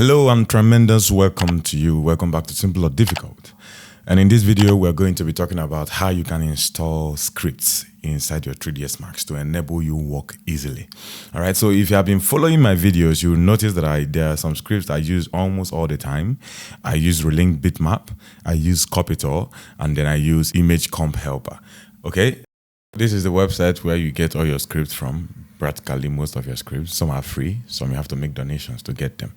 Hello and tremendous welcome to you. Welcome back to Simple or Difficult. And in this video, we're going to be talking about how you can install scripts inside your 3dsmax to enable you work easily. All right, so if you have been following my videos, you'll notice that there are some scripts I use almost all the time. I use Relink Bitmap, I use Copitor, and then I use Image Comp Helper. Okay, this is the website where you get all your scripts from. Practically most of your scripts. Some are free, some you have to make donations to get them.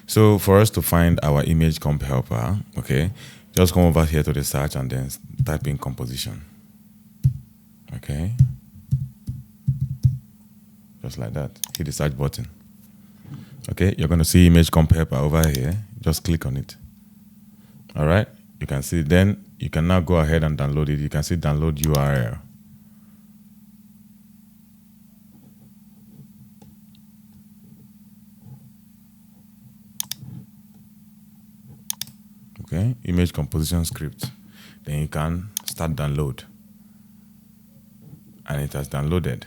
So for us to find our image comp helper, okay, just come over here to the search and then type in composition. Okay, just like that. Hit the search button. Okay, you're going to see image comp helper over here. Just click on it. All right, you can see. Then you can now go ahead and download it. You can see download URL. Okay, image composition script. Then you can start download. And it has downloaded.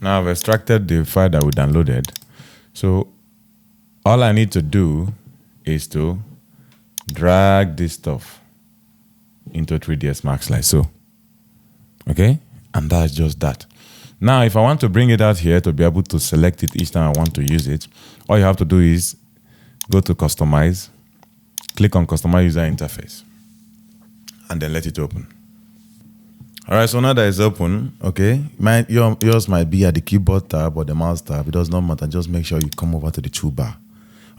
Now I've extracted the file that we downloaded. So all I need to do is to drag this stuff into 3dsmax like so. Okay, and that's just that. Now if I want to bring it out here to be able to select it each time I want to use it, all you have to do is go to customize, click on customize user interface, and then let it open. All right, so now that it's open, okay, yours might be at the keyboard tab or the mouse tab. It does not matter. Just make sure you come over to the toolbar,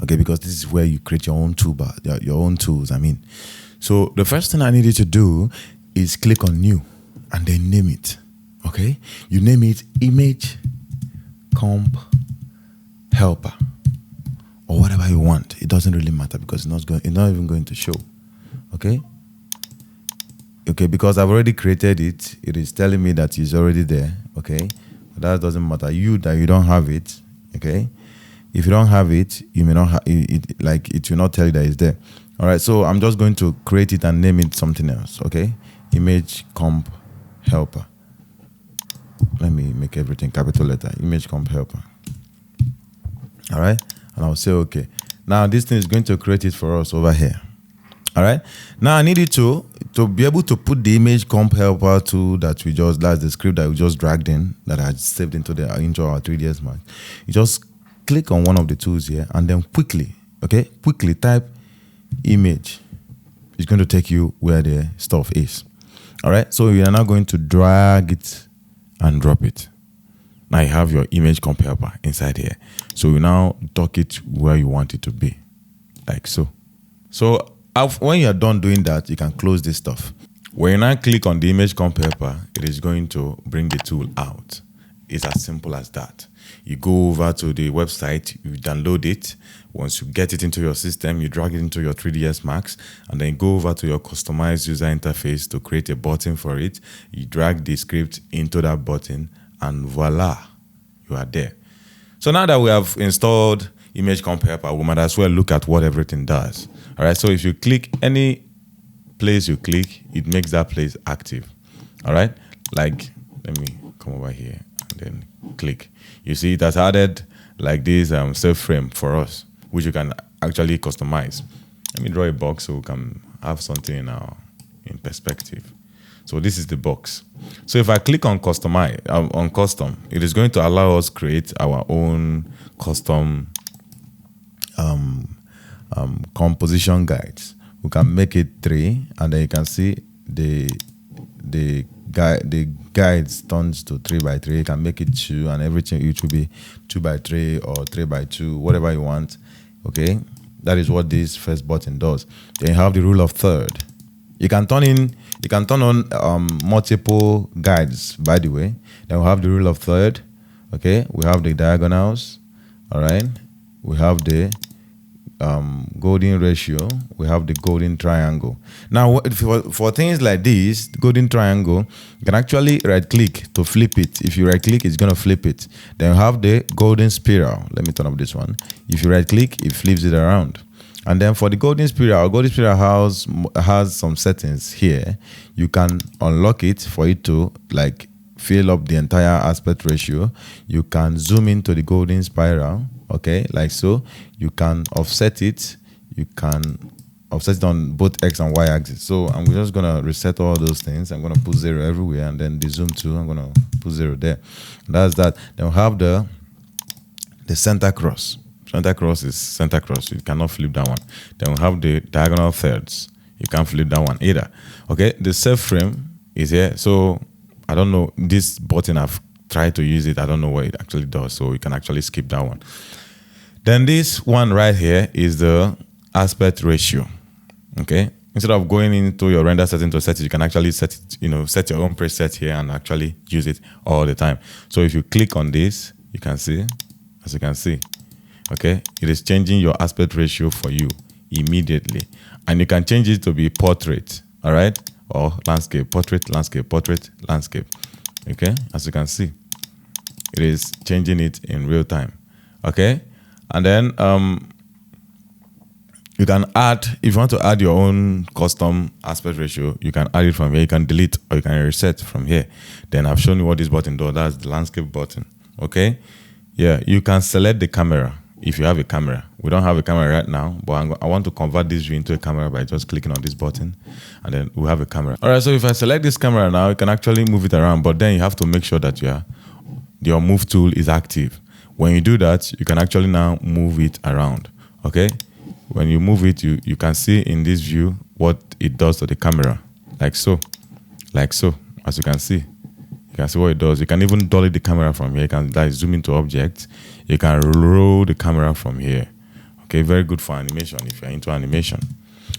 okay, because this is where you create your own toolbar, your own tools. So the first thing I need you to do is click on new and then name it. Okay, you name it image comp helper. Or whatever you want. It doesn't really matter because it's not even going to show. Okay? Okay, because I've already created it. It is telling me that it's already there. Okay? But that doesn't matter. You don't have it. Okay? If you don't have it, you may not have it, it will not tell you that it's there. All right, so I'm just going to create it and name it something else. Okay? Image comp helper. Let me make everything capital letter. Image comp helper. All right? And I'll say, okay, now this thing is going to create it for us over here. All right. Now I need you to be able to put the image comp helper tool that's the script that we just dragged in, that I saved into our 3dsmax. You just click on one of the tools here and then quickly type image. It's going to take you where the stuff is. All right. So you are now going to drag it and drop it. Now you have your image comp helper inside here. So you now dock it where you want it to be, like so. So when you're done doing that, you can close this stuff. When you now click on the image comp helper, it is going to bring the tool out. It's as simple as that. You go over to the website, you download it. Once you get it into your system, you drag it into your 3dsmax, and then go over to your customized user interface to create a button for it. You drag the script into that button, and voila, you are there. So now that we have installed image comp helper, we might as well look at what everything does. All right, so if you click any place you click, it makes that place active. All right, like let me come over here and then click. You see it has added like this save frame for us, which you can actually customize. Let me draw a box so we can have something in perspective. So this is the box. So if I click on customize, on custom, it is going to allow us create our own custom composition guides. We can make it 3, and then you can see the guides turns to 3 by 3. You can make it 2, and everything it will be 2 by 3 or 3 by 2, whatever you want. Okay, that is what this first button does. Then you have the rule of third. You can turn on multiple guides, by the way. Then we have the rule of third. Okay, we have the diagonals. All right, we have the golden ratio. We have the golden triangle. Now, for things like this, the golden triangle, you can actually right-click to flip it. If you right-click, it's going to flip it. Then you have the golden spiral. Let me turn up this one. If you right-click, it flips it around. And then for the golden spiral has some settings here. You can unlock it for it to fill up the entire aspect ratio. You can zoom into the golden spiral. okay, like so. You can offset it. You can offset it on both X and Y axis. So I'm just gonna reset all those things. I'm gonna put 0 everywhere, and then the zoom too, I'm gonna put 0 there. That's that. Then we have the center cross. Center cross is center cross. You cannot flip that one. Then we have the diagonal thirds. You can't flip that one either. Okay, the self frame is here. So I don't know, this button, I've tried to use it. I don't know what it actually does. So you can actually skip that one. Then this one right here is the aspect ratio. Okay, instead of going into your render setting to set it, you can actually set it, set your own preset here and actually use it all the time. So if you click on this, you can see, as you can see, okay, it is changing your aspect ratio for you immediately. And you can change it to be portrait, all right, or landscape, portrait, landscape, portrait, landscape. Okay, as you can see, it is changing it in real time. Okay, and then you can add, if you want to add your own custom aspect ratio, you can add it from here. You can delete or you can reset from here. Then I've shown you what this button does. That's the landscape button. Okay, yeah, you can select the camera if you have a camera. We don't have a camera right now, but I want to convert this view into a camera by just clicking on this button, and then we have a camera. All right, so if I select this camera now, you can actually move it around, but then you have to make sure that your move tool is active. When you do that, you can actually now move it around. Okay, when you move it, you can see in this view what it does to the camera, like so, as you can see. You can see what it does. You can even dolly the camera from here. You can zoom into objects. You can roll the camera from here. Okay, very good for animation if you're into animation.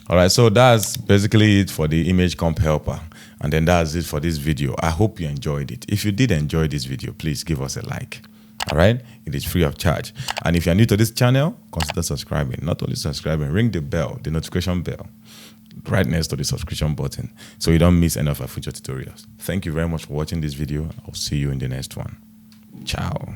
All right, so that's basically it for the image comp helper. And then that's it for this video. I hope you enjoyed it. If you did enjoy this video, please give us a like. All right, it is free of charge. And if you're new to this channel, consider subscribing. Not only subscribing, ring the bell, the notification bell, right next to the subscription button, so you don't miss any of our future tutorials. Thank you very much for watching this video. I'll see you in the next one. Ciao.